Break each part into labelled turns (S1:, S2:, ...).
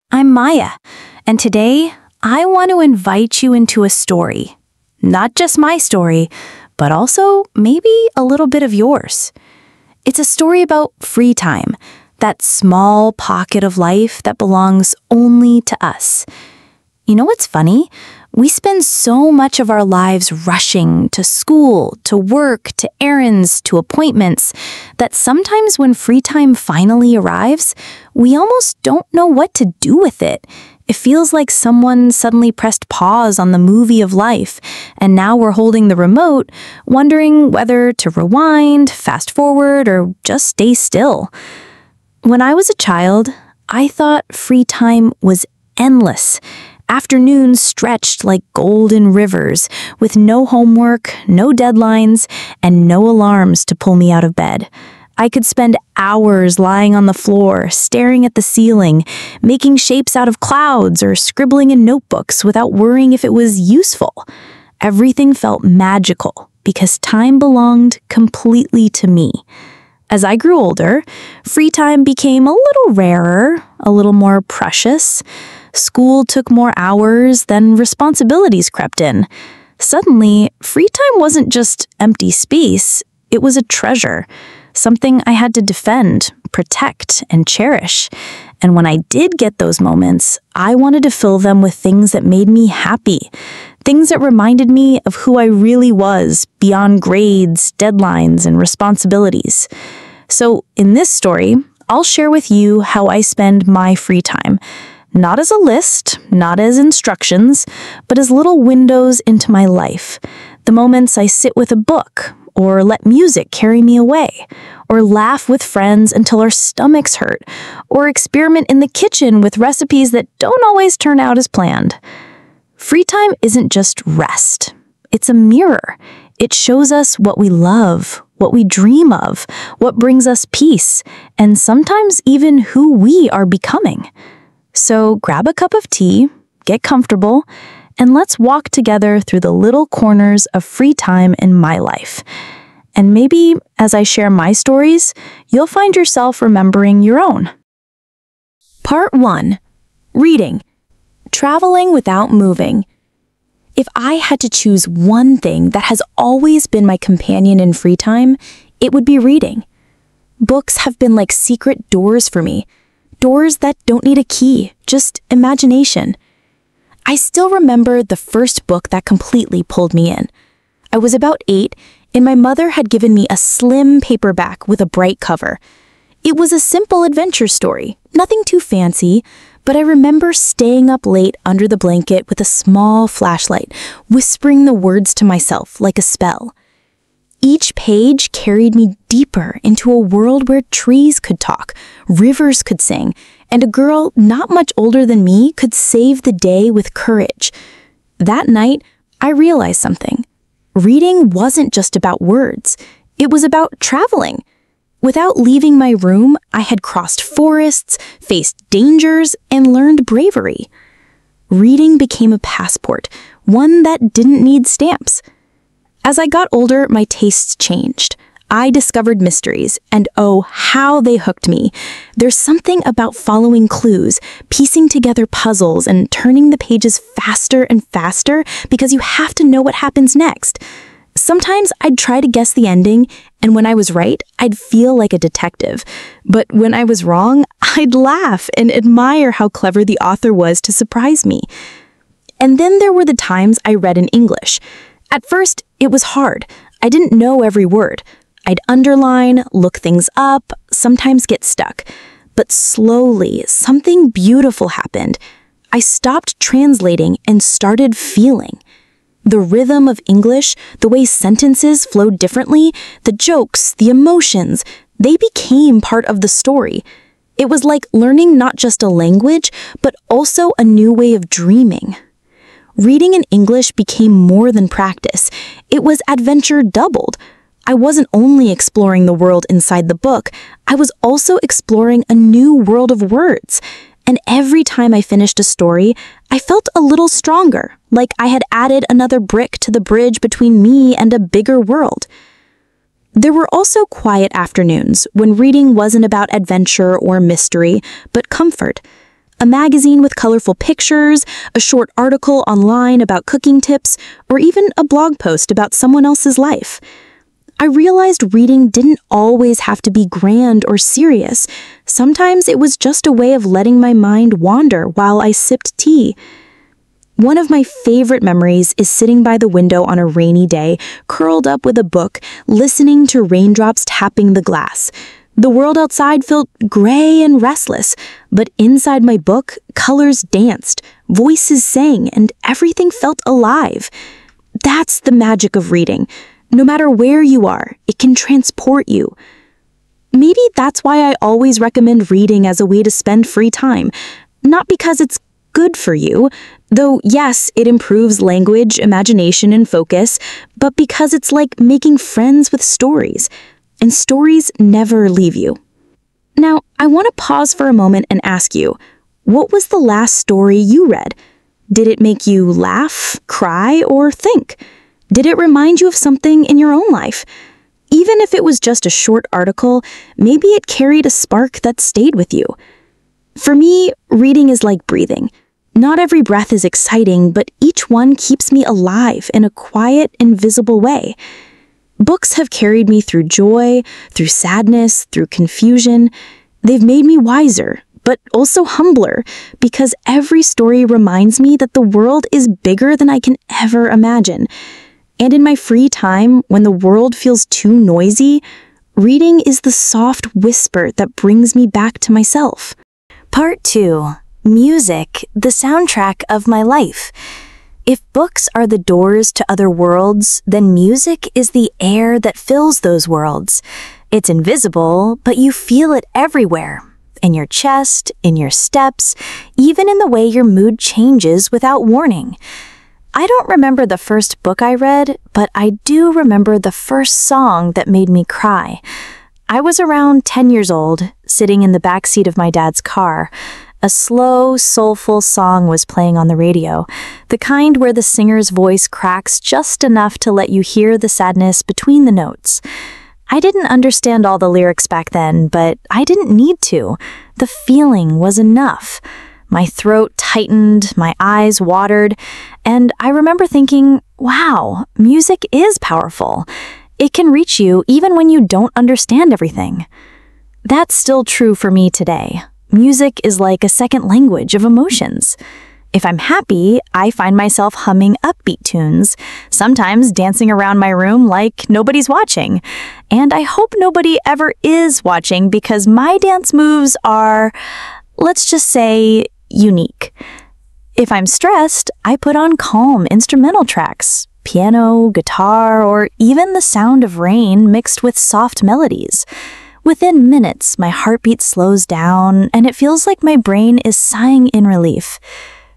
S1: I'm Maya, and today I want to invite you into a story. Not just my story, but also maybe a little bit of yours. It's a story about free time, that small pocket of life that belongs only to us. You know what's funny? We spend so much of our lives rushing to school, to work, to errands, to appointments, that sometimes when free time finally arrives, we almost don't know what to do with it. It feels like someone suddenly pressed pause on the movie of life, and now we're holding the remote, wondering whether to rewind, fast forward, or just stay still. When I was a child, I thought free time was endless. Afternoons stretched like golden rivers, with no homework, no deadlines, and no alarms to pull me out of bed. I could spend hours lying on the floor, staring at the ceiling, making shapes out of clouds or scribbling in notebooks without worrying if it was useful. Everything felt magical because time belonged completely to me. As I grew older, free time became a little rarer, a little more precious. School took more hours, then responsibilities crept in. Suddenly, free time wasn't just empty space, it was a treasure, something I had to defend, protect, and cherish. And when I did get those moments, I wanted to fill them with things that made me happy, things that reminded me of who I really was beyond grades, deadlines, and responsibilities. So in this story, I'll share with you how I spend my free time. Not as a list, not as instructions, but as little windows into my life. The moments I sit with a book, or let music carry me away, or laugh with friends until our stomachs hurt, or experiment in the kitchen with recipes that don't always turn out as planned. Free time isn't just rest. It's a mirror. It shows us what we love, what we dream of, what brings us peace, and sometimes even who we are becoming. So grab a cup of tea, get comfortable, and let's walk together through the little corners of free time in my life. And maybe, as I share my stories, you'll find yourself remembering your own. Part 1. Reading. Traveling without moving. If I had to choose one thing that has always been my companion in free time, it would be reading. Books have been like secret doors for me. Doors that don't need a key, just imagination. I still remember the first book that completely pulled me in. I was about 8, and my mother had given me a slim paperback with a bright cover. It was a simple adventure story, nothing too fancy, but I remember staying up late under the blanket with a small flashlight, whispering the words to myself like a spell. Each page carried me deeper into a world where trees could talk, rivers could sing, and a girl not much older than me could save the day with courage. That night, I realized something. Reading wasn't just about words. It was about traveling. Without leaving my room, I had crossed forests, faced dangers, and learned bravery. Reading became a passport, one that didn't need stamps. As I got older, my tastes changed. I discovered mysteries, and oh, how they hooked me. There's something about following clues, piecing together puzzles, and turning the pages faster and faster because you have to know what happens next. Sometimes I'd try to guess the ending, and when I was right, I'd feel like a detective. But when I was wrong, I'd laugh and admire how clever the author was to surprise me. And then there were the times I read in English. At first, it was hard. I didn't know every word. I'd underline, look things up, sometimes get stuck. But slowly, something beautiful happened. I stopped translating and started feeling. The rhythm of English, the way sentences flowed differently, the jokes, the emotions, they became part of the story. It was like learning not just a language, but also a new way of dreaming. Reading in English became more than practice. It was adventure doubled. I wasn't only exploring the world inside the book, I was also exploring a new world of words. And every time I finished a story, I felt a little stronger, like I had added another brick to the bridge between me and a bigger world. There were also quiet afternoons when reading wasn't about adventure or mystery, but comfort. A magazine with colorful pictures, a short article online about cooking tips, or even a blog post about someone else's life. I realized reading didn't always have to be grand or serious. Sometimes it was just a way of letting my mind wander while I sipped tea. One of my favorite memories is sitting by the window on a rainy day, curled up with a book, listening to raindrops tapping the glass. The world outside felt gray and restless, but inside my book, colors danced, voices sang, and everything felt alive. That's the magic of reading. No matter where you are, it can transport you. Maybe that's why I always recommend reading as a way to spend free time. Not because it's good for you, though yes, it improves language, imagination, and focus, but because it's like making friends with stories. And stories never leave you. Now, I want to pause for a moment and ask you, what was the last story you read? Did it make you laugh, cry, or think? Did it remind you of something in your own life? Even if it was just a short article, maybe it carried a spark that stayed with you. For me, reading is like breathing. Not every breath is exciting, but each one keeps me alive in a quiet, invisible way. Books have carried me through joy, through sadness, through confusion. They've made me wiser, but also humbler, because every story reminds me that the world is bigger than I can ever imagine. And in my free time, when the world feels too noisy, reading is the soft whisper that brings me back to myself. Part 2. Music, the soundtrack of my life. If books are the doors to other worlds, then music is the air that fills those worlds. It's invisible, but you feel it everywhere. In your chest, in your steps, even in the way your mood changes without warning. I don't remember the first book I read, but I do remember the first song that made me cry. I was around 10 years old, sitting in the backseat of my dad's car. A slow, soulful song was playing on the radio, the kind where the singer's voice cracks just enough to let you hear the sadness between the notes. I didn't understand all the lyrics back then, but I didn't need to. The feeling was enough. My throat tightened, my eyes watered, and I remember thinking, wow, music is powerful. It can reach you even when you don't understand everything. That's still true for me today. Music is like a second language of emotions. If I'm happy, I find myself humming upbeat tunes, sometimes dancing around my room like nobody's watching. And I hope nobody ever is watching because my dance moves are, let's just say, unique. If I'm stressed, I put on calm instrumental tracks, piano, guitar, or even the sound of rain mixed with soft melodies. Within minutes, my heartbeat slows down, and it feels like my brain is sighing in relief.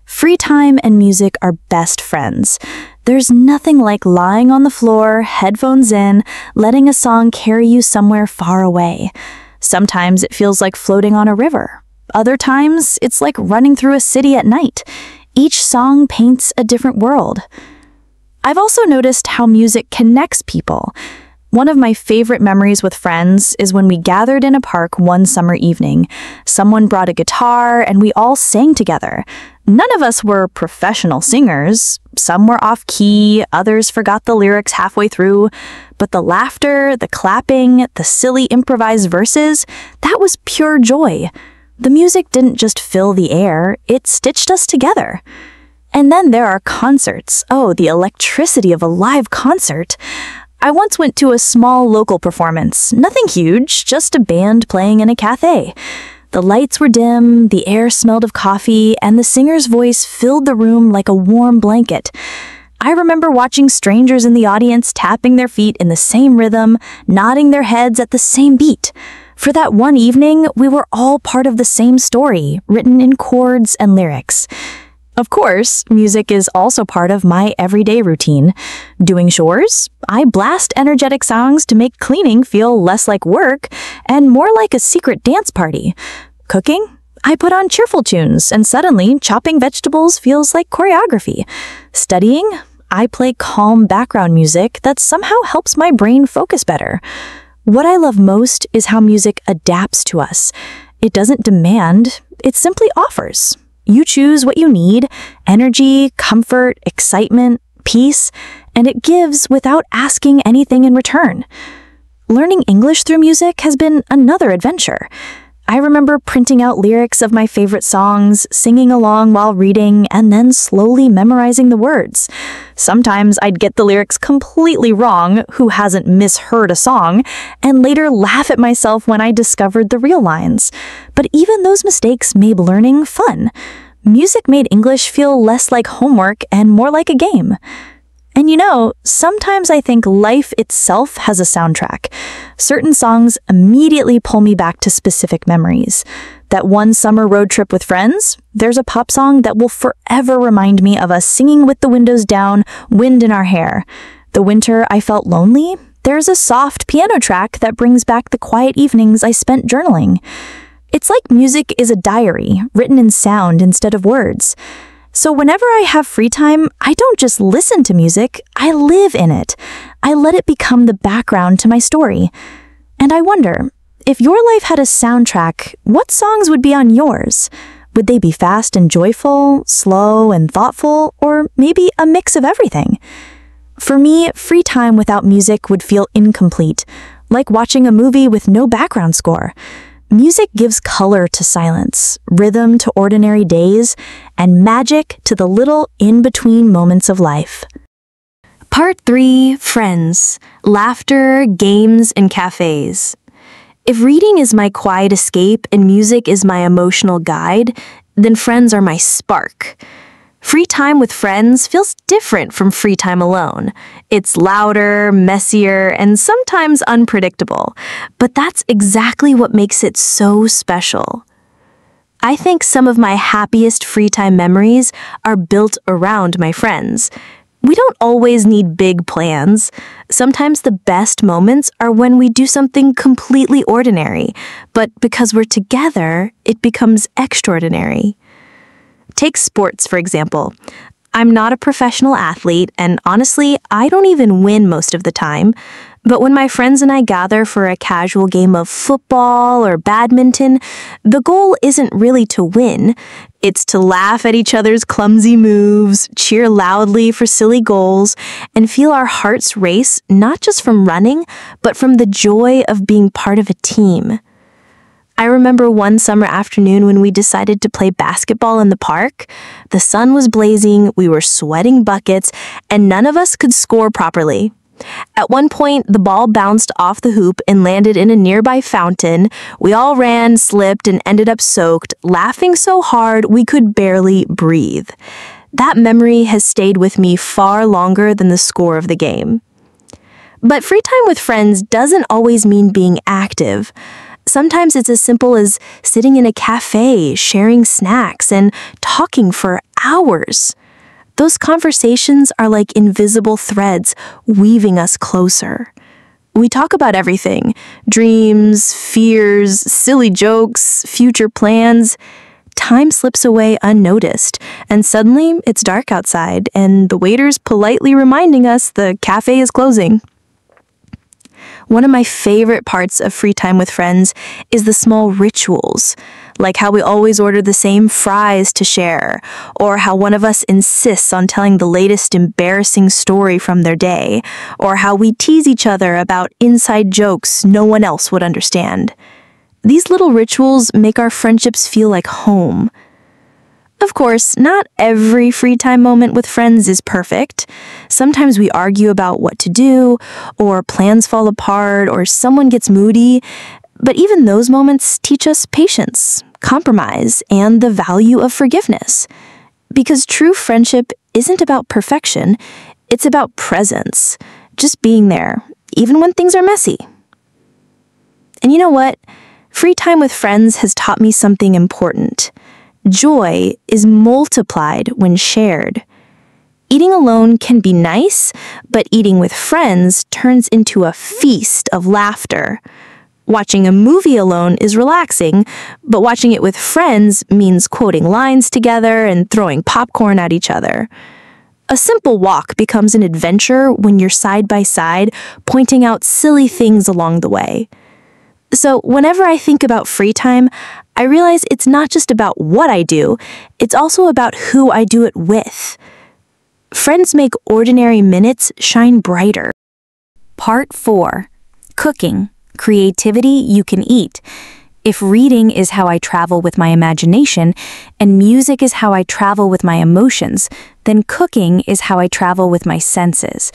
S1: Free time and music are best friends. There's nothing like lying on the floor, headphones in, letting a song carry you somewhere far away. Sometimes it feels like floating on a river. Other times, it's like running through a city at night. Each song paints a different world. I've also noticed how music connects people. One of my favorite memories with friends is when we gathered in a park one summer evening. Someone brought a guitar and we all sang together. None of us were professional singers. Some were off-key, others forgot the lyrics halfway through. But the laughter, the clapping, the silly improvised verses, that was pure joy. The music didn't just fill the air, it stitched us together. And then there are concerts. Oh, the electricity of a live concert. I once went to a small local performance. Nothing huge, just a band playing in a cafe. The lights were dim, the air smelled of coffee, and the singer's voice filled the room like a warm blanket. I remember watching strangers in the audience tapping their feet in the same rhythm, nodding their heads at the same beat. For that one evening, we were all part of the same story, written in chords and lyrics. Of course, music is also part of my everyday routine. Doing chores, I blast energetic songs to make cleaning feel less like work and more like a secret dance party. Cooking, I put on cheerful tunes and suddenly chopping vegetables feels like choreography. Studying, I play calm background music that somehow helps my brain focus better. What I love most is how music adapts to us. It doesn't demand, it simply offers. You choose what you need: energy, comfort, excitement, peace, and it gives without asking anything in return. Learning English through music has been another adventure. I remember printing out lyrics of my favorite songs, singing along while reading, and then slowly memorizing the words. Sometimes I'd get the lyrics completely wrong, who hasn't misheard a song, and later laugh at myself when I discovered the real lines. But even those mistakes made learning fun. Music made English feel less like homework and more like a game. And sometimes I think life itself has a soundtrack. Certain songs immediately pull me back to specific memories. That one summer road trip with friends, there's a pop song that will forever remind me of us singing with the windows down, wind in our hair. The winter I felt lonely, there's a soft piano track that brings back the quiet evenings I spent journaling. It's like music is a diary, written in sound instead of words. So whenever I have free time, I don't just listen to music, I live in it. I let it become the background to my story. And I wonder, if your life had a soundtrack, what songs would be on yours? Would they be fast and joyful, slow and thoughtful, or maybe a mix of everything? For me, free time without music would feel incomplete, like watching a movie with no background score. Music gives color to silence, rhythm to ordinary days, and magic to the little in-between moments of life. Part 3, Friends, Laughter, Games, and Cafés. If reading is my quiet escape and music is my emotional guide, then friends are my spark. Free time with friends feels different from free time alone. It's louder, messier, and sometimes unpredictable, but that's exactly what makes it so special. I think some of my happiest free time memories are built around my friends. We don't always need big plans. Sometimes the best moments are when we do something completely ordinary, but because we're together, it becomes extraordinary. Take sports, for example. I'm not a professional athlete, and honestly, I don't even win most of the time. But when my friends and I gather for a casual game of football or badminton, the goal isn't really to win. It's to laugh at each other's clumsy moves, cheer loudly for silly goals, and feel our hearts race not just from running, but from the joy of being part of a team. I remember one summer afternoon when we decided to play basketball in the park. The sun was blazing, we were sweating buckets, and none of us could score properly. At one point, the ball bounced off the hoop and landed in a nearby fountain. We all ran, slipped, and ended up soaked, laughing so hard we could barely breathe. That memory has stayed with me far longer than the score of the game. But free time with friends doesn't always mean being active. Sometimes it's as simple as sitting in a cafe, sharing snacks, and talking for hours. Those conversations are like invisible threads weaving us closer. We talk about everything: dreams, fears, silly jokes, future plans. Time slips away unnoticed, and suddenly it's dark outside, and the waiter's politely reminding us the cafe is closing. One of my favorite parts of free time with friends is the small rituals, like how we always order the same fries to share, or how one of us insists on telling the latest embarrassing story from their day, or how we tease each other about inside jokes no one else would understand. These little rituals make our friendships feel like home. Of course, not every free time moment with friends is perfect. Sometimes we argue about what to do, or plans fall apart, or someone gets moody. But even those moments teach us patience, compromise, and the value of forgiveness. Because true friendship isn't about perfection, it's about presence, just being there, even when things are messy. And you know what? Free time with friends has taught me something important. Joy is multiplied when shared. Eating alone can be nice, but eating with friends turns into a feast of laughter. Watching a movie alone is relaxing, but watching it with friends means quoting lines together and throwing popcorn at each other. A simple walk becomes an adventure when you're side by side, pointing out silly things along the way. So whenever I think about free time, I realize it's not just about what I do, it's also about who I do it with. Friends make ordinary minutes shine brighter. Part 4. Cooking. Creativity you can eat. If reading is how I travel with my imagination, and music is how I travel with my emotions, then cooking is how I travel with my senses.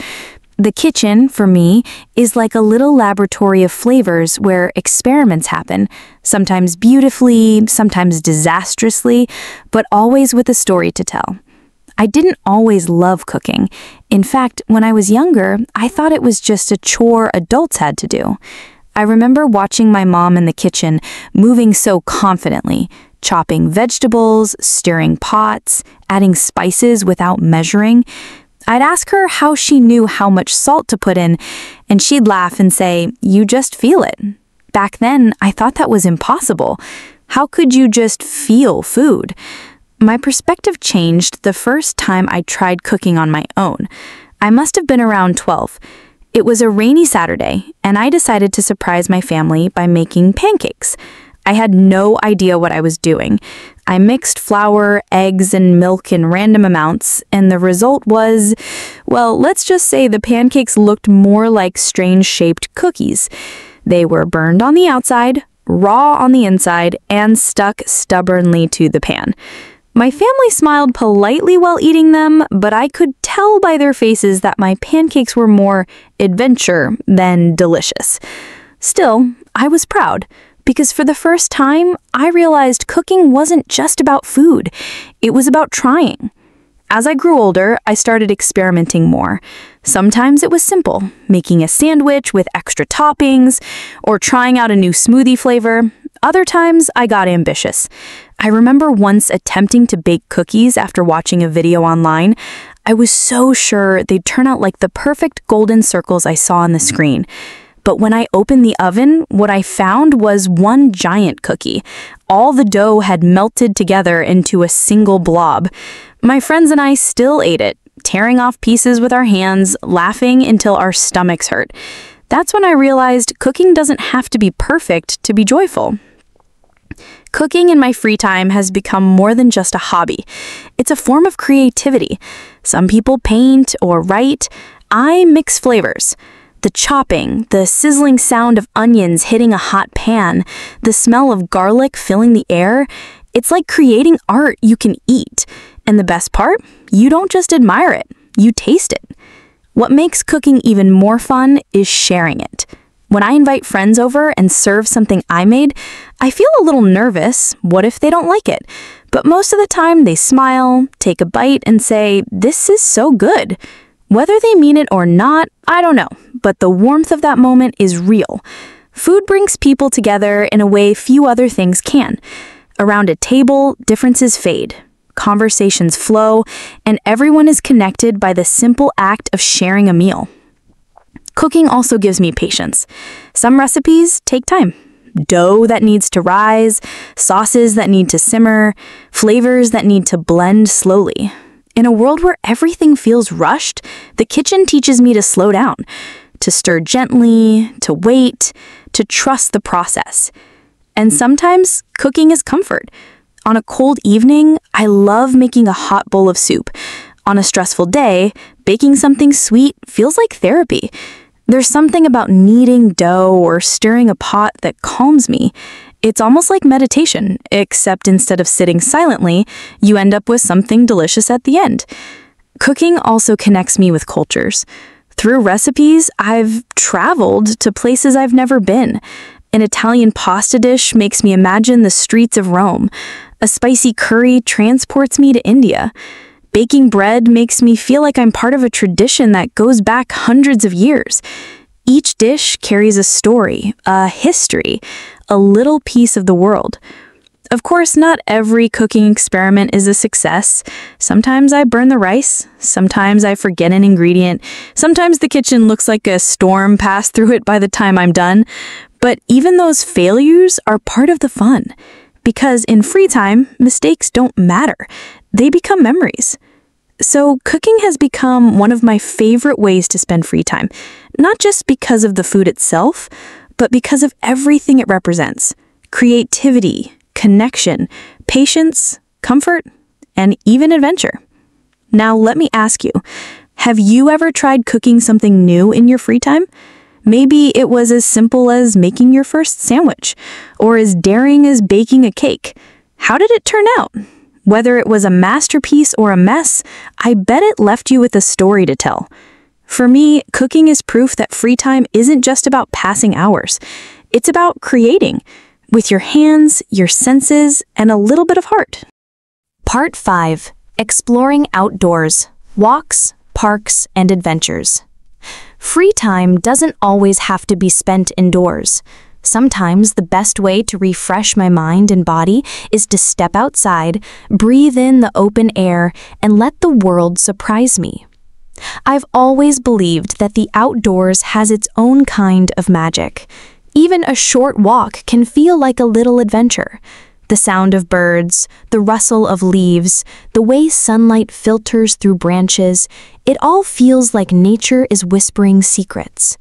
S1: The kitchen, for me, is like a little laboratory of flavors where experiments happen, sometimes beautifully, sometimes disastrously, but always with a story to tell. I didn't always love cooking. In fact, when I was younger, I thought it was just a chore adults had to do. I remember watching my mom in the kitchen, moving so confidently, chopping vegetables, stirring pots, adding spices without measuring. I'd ask her how she knew how much salt to put in, and she'd laugh and say, "You just feel it." Back then, I thought that was impossible. How could you just feel food? My perspective changed the first time I tried cooking on my own. I must have been around 12. It was a rainy Saturday, and I decided to surprise my family by making pancakes. I had no idea what I was doing. I mixed flour, eggs, and milk in random amounts, and the result was, well, let's just say the pancakes looked more like strange-shaped cookies. They were burned on the outside, raw on the inside, and stuck stubbornly to the pan. My family smiled politely while eating them, but I could tell by their faces that my pancakes were more adventure than delicious. Still, I was proud, because for the first time, I realized cooking wasn't just about food. It was about trying. As I grew older, I started experimenting more. Sometimes it was simple, making a sandwich with extra toppings, or trying out a new smoothie flavor. Other times, I got ambitious. I remember once attempting to bake cookies after watching a video online. I was so sure they'd turn out like the perfect golden circles I saw on the screen. But when I opened the oven, what I found was one giant cookie. All the dough had melted together into a single blob. My friends and I still ate it, tearing off pieces with our hands, laughing until our stomachs hurt. That's when I realized cooking doesn't have to be perfect to be joyful. Cooking in my free time has become more than just a hobby. It's a form of creativity. Some people paint or write. I mix flavors. The chopping, the sizzling sound of onions hitting a hot pan, the smell of garlic filling the air. It's like creating art you can eat. And the best part? You don't just admire it, you taste it. What makes cooking even more fun is sharing it. When I invite friends over and serve something I made, I feel a little nervous. What if they don't like it? But most of the time they smile, take a bite, and say, "This is so good." Whether they mean it or not, I don't know, but the warmth of that moment is real. Food brings people together in a way few other things can. Around a table, differences fade. Conversations flow, and everyone is connected by the simple act of sharing a meal. Cooking also gives me patience. Some recipes take time. Dough that needs to rise, sauces that need to simmer, flavors that need to blend slowly. In a world where everything feels rushed, the kitchen teaches me to slow down, to stir gently, to wait, to trust the process. And sometimes cooking is comfort. On a cold evening, I love making a hot bowl of soup. On a stressful day, baking something sweet feels like therapy. There's something about kneading dough or stirring a pot that calms me. It's almost like meditation, except instead of sitting silently, you end up with something delicious at the end. Cooking also connects me with cultures. Through recipes, I've traveled to places I've never been. An Italian pasta dish makes me imagine the streets of Rome. A spicy curry transports me to India. Baking bread makes me feel like I'm part of a tradition that goes back hundreds of years. Each dish carries a story, a history, a little piece of the world. Of course, not every cooking experiment is a success. Sometimes I burn the rice, sometimes I forget an ingredient, sometimes the kitchen looks like a storm passed through it by the time I'm done. But even those failures are part of the fun. Because in free time, mistakes don't matter. They become memories. So cooking has become one of my favorite ways to spend free time, not just because of the food itself, but because of everything it represents: creativity, connection, patience, comfort, and even adventure. Now, let me ask you, have you ever tried cooking something new in your free time? Maybe it was as simple as making your first sandwich, or as daring as baking a cake. How did it turn out? Whether it was a masterpiece or a mess, I bet it left you with a story to tell. For me, cooking is proof that free time isn't just about passing hours. It's about creating, with your hands, your senses, and a little bit of heart. Part 5. Exploring outdoors, walks, parks, and adventures. Free time doesn't always have to be spent indoors. Sometimes the best way to refresh my mind and body is to step outside, breathe in the open air, and let the world surprise me. I've always believed that the outdoors has its own kind of magic. Even a short walk can feel like a little adventure. The sound of birds, the rustle of leaves, the way sunlight filters through branches, it all feels like nature is whispering secrets.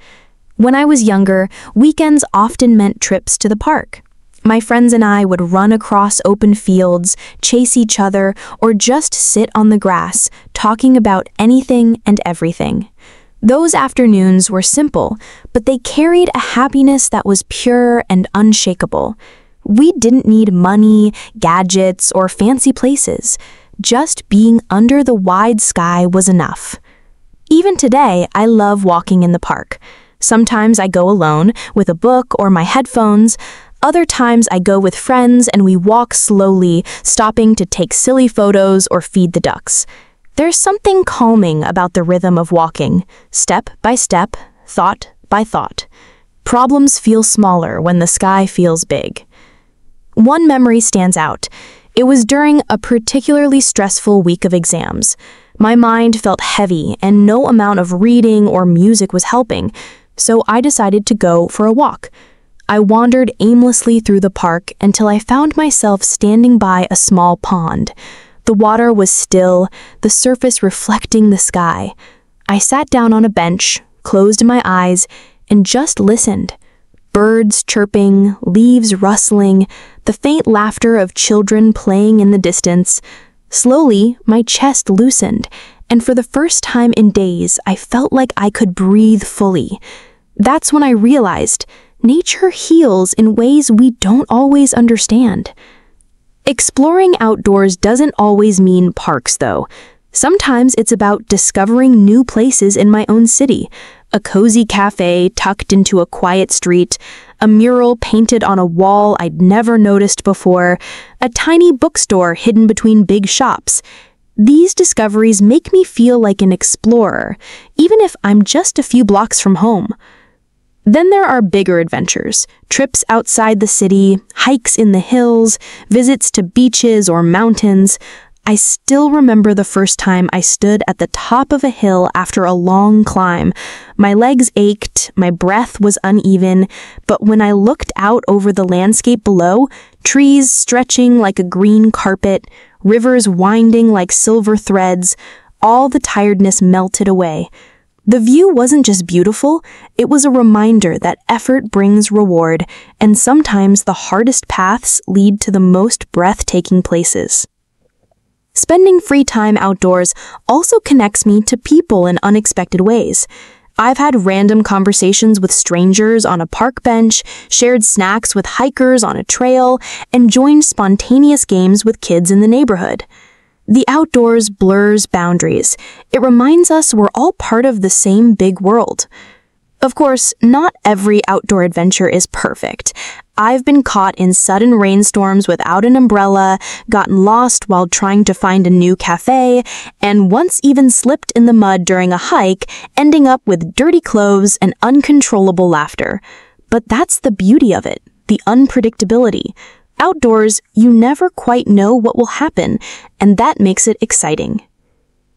S1: When I was younger, weekends often meant trips to the park. My friends and I would run across open fields, chase each other, or just sit on the grass, talking about anything and everything. Those afternoons were simple, but they carried a happiness that was pure and unshakable. We didn't need money, gadgets, or fancy places. Just being under the wide sky was enough. Even today, I love walking in the park. Sometimes I go alone, with a book or my headphones. Other times I go with friends and we walk slowly, stopping to take silly photos or feed the ducks. There's something calming about the rhythm of walking, step by step, thought by thought. Problems feel smaller when the sky feels big. One memory stands out. It was during a particularly stressful week of exams. My mind felt heavy and no amount of reading or music was helping, so I decided to go for a walk. I wandered aimlessly through the park until I found myself standing by a small pond. The water was still, the surface reflecting the sky. I sat down on a bench, closed my eyes, and just listened. Birds chirping, leaves rustling, the faint laughter of children playing in the distance. Slowly, my chest loosened, and for the first time in days, I felt like I could breathe fully. That's when I realized nature heals in ways we don't always understand. Exploring outdoors doesn't always mean parks, though. Sometimes it's about discovering new places in my own city. A cozy cafe tucked into a quiet street, a mural painted on a wall I'd never noticed before, a tiny bookstore hidden between big shops. These discoveries make me feel like an explorer, even if I'm just a few blocks from home. Then there are bigger adventures, trips outside the city, hikes in the hills, visits to beaches or mountains. I still remember the first time I stood at the top of a hill after a long climb. My legs ached, my breath was uneven, but when I looked out over the landscape below, trees stretching like a green carpet, rivers winding like silver threads, all the tiredness melted away. The view wasn't just beautiful, it was a reminder that effort brings reward, and sometimes the hardest paths lead to the most breathtaking places. Spending free time outdoors also connects me to people in unexpected ways. I've had random conversations with strangers on a park bench, shared snacks with hikers on a trail, and joined spontaneous games with kids in the neighborhood. The outdoors blurs boundaries. It reminds us we're all part of the same big world. Of course, not every outdoor adventure is perfect. I've been caught in sudden rainstorms without an umbrella, gotten lost while trying to find a new cafe, and once even slipped in the mud during a hike, ending up with dirty clothes and uncontrollable laughter. But that's the beauty of it, the unpredictability. Outdoors, you never quite know what will happen, and that makes it exciting.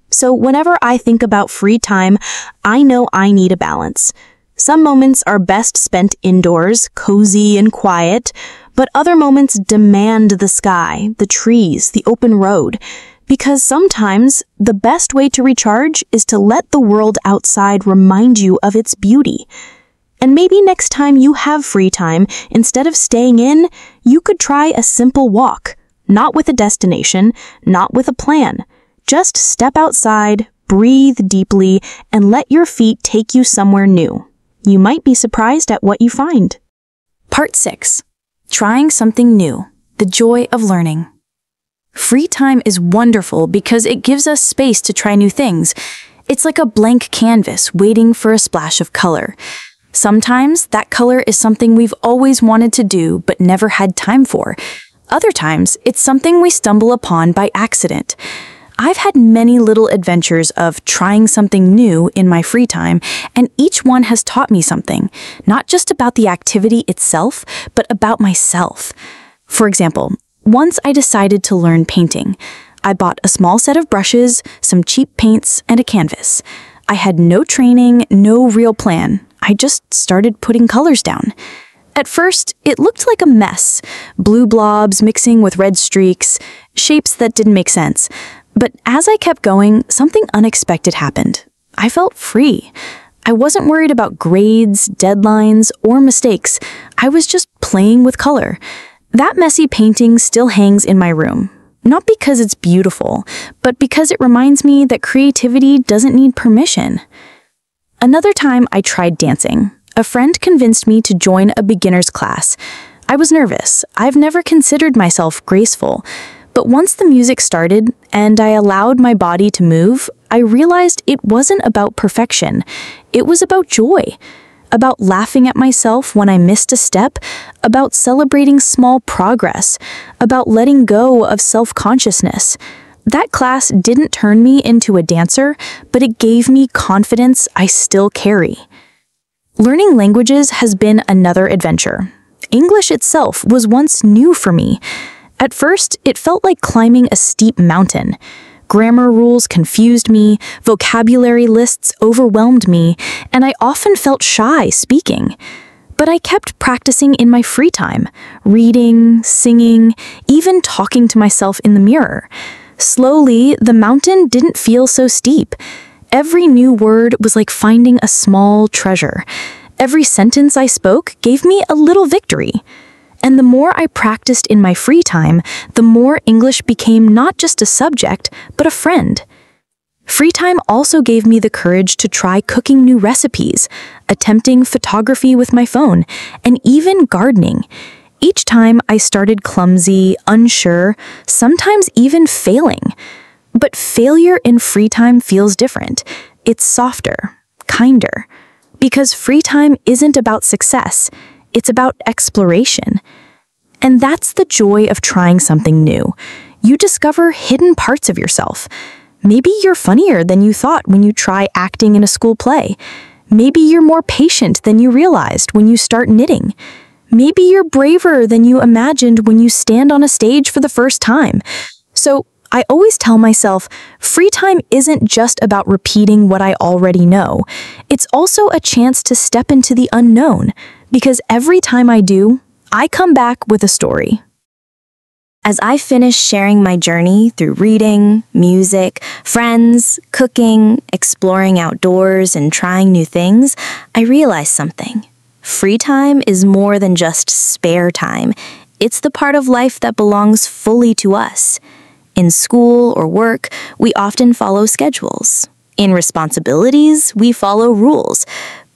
S1: So whenever I think about free time, I know I need a balance. Some moments are best spent indoors, cozy and quiet, but other moments demand the sky, the trees, the open road. Because sometimes the best way to recharge is to let the world outside remind you of its beauty.
S2: And maybe next time you have free time, instead of staying in, you could try a simple walk, not with a destination, not with a plan. Just step outside, breathe deeply, and let your feet take you somewhere new. You might be surprised at what you find.
S1: Part 6. Trying something new. The joy of learning. Free time is wonderful because it gives us space to try new things. It's like a blank canvas waiting for a splash of color. Sometimes that color is something we've always wanted to do but never had time for. Other times, it's something we stumble upon by accident. I've had many little adventures of trying something new in my free time, and each one has taught me something, not just about the activity itself, but about myself. For example, once I decided to learn painting. I bought a small set of brushes, some cheap paints, and a canvas. I had no training, no real plan. I just started putting colors down. At first, it looked like a mess. Blue blobs mixing with red streaks, shapes that didn't make sense. But as I kept going, something unexpected happened. I felt free. I wasn't worried about grades, deadlines, or mistakes. I was just playing with color. That messy painting still hangs in my room. Not because it's beautiful, but because it reminds me that creativity doesn't need permission. Another time I tried dancing. A friend convinced me to join a beginner's class. I was nervous. I've never considered myself graceful. But once the music started and I allowed my body to move, I realized it wasn't about perfection. It was about joy. About laughing at myself when I missed a step, about celebrating small progress, about letting go of self-consciousness. That class didn't turn me into a dancer, but it gave me confidence I still carry. Learning languages has been another adventure. English itself was once new for me. At first, it felt like climbing a steep mountain. Grammar rules confused me, vocabulary lists overwhelmed me, and I often felt shy speaking. But I kept practicing in my free time, reading, singing, even talking to myself in the mirror. Slowly, the mountain didn't feel so steep. Every new word was like finding a small treasure. Every sentence I spoke gave me a little victory. And the more I practiced in my free time, the more English became not just a subject, but a friend. Free time also gave me the courage to try cooking new recipes, attempting photography with my phone, and even gardening. Each time I started clumsy, unsure, sometimes even failing. But failure in free time feels different. It's softer, kinder. Because free time isn't about success. It's about exploration. And that's the joy of trying something new. You discover hidden parts of yourself. Maybe you're funnier than you thought when you try acting in a school play. Maybe you're more patient than you realized when you start knitting. Maybe you're braver than you imagined when you stand on a stage for the first time. So I always tell myself, free time isn't just about repeating what I already know. It's also a chance to step into the unknown. Because every time I do, I come back with a story. As I finish sharing my journey through reading, music, friends, cooking, exploring outdoors, and trying new things, I realize something. Free time is more than just spare time. It's the part of life that belongs fully to us. In school or work, we often follow schedules. In responsibilities, we follow rules.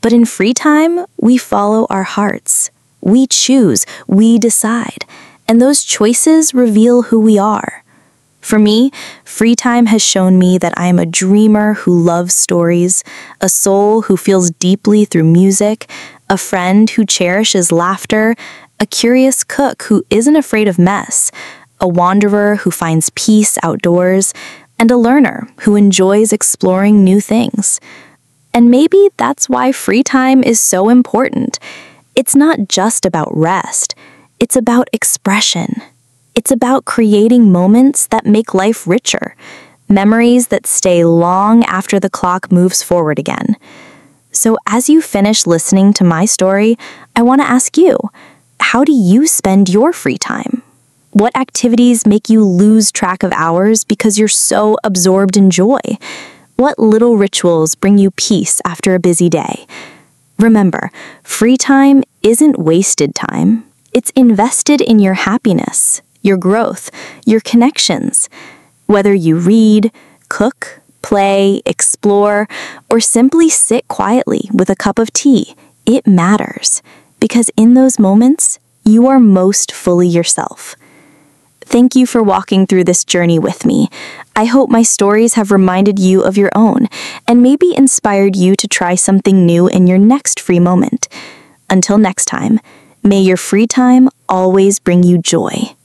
S1: But in free time, we follow our hearts. We choose, we decide, and those choices reveal who we are. For me, free time has shown me that I am a dreamer who loves stories, a soul who feels deeply through music, a friend who cherishes laughter, a curious cook who isn't afraid of mess, a wanderer who finds peace outdoors, and a learner who enjoys exploring new things. And maybe that's why free time is so important. It's not just about rest. It's about expression. It's about creating moments that make life richer, memories that stay long after the clock moves forward again. So as you finish listening to my story, I want to ask you, how do you spend your free time? What activities make you lose track of hours because you're so absorbed in joy? What little rituals bring you peace after a busy day? Remember, free time isn't wasted time. It's invested in your happiness, your growth, your connections. Whether you read, cook, play, explore, or simply sit quietly with a cup of tea, it matters. Because in those moments, you are most fully yourself. Thank you for walking through this journey with me. I hope my stories have reminded you of your own and maybe inspired you to try something new in your next free moment. Until next time, may your free time always bring you joy.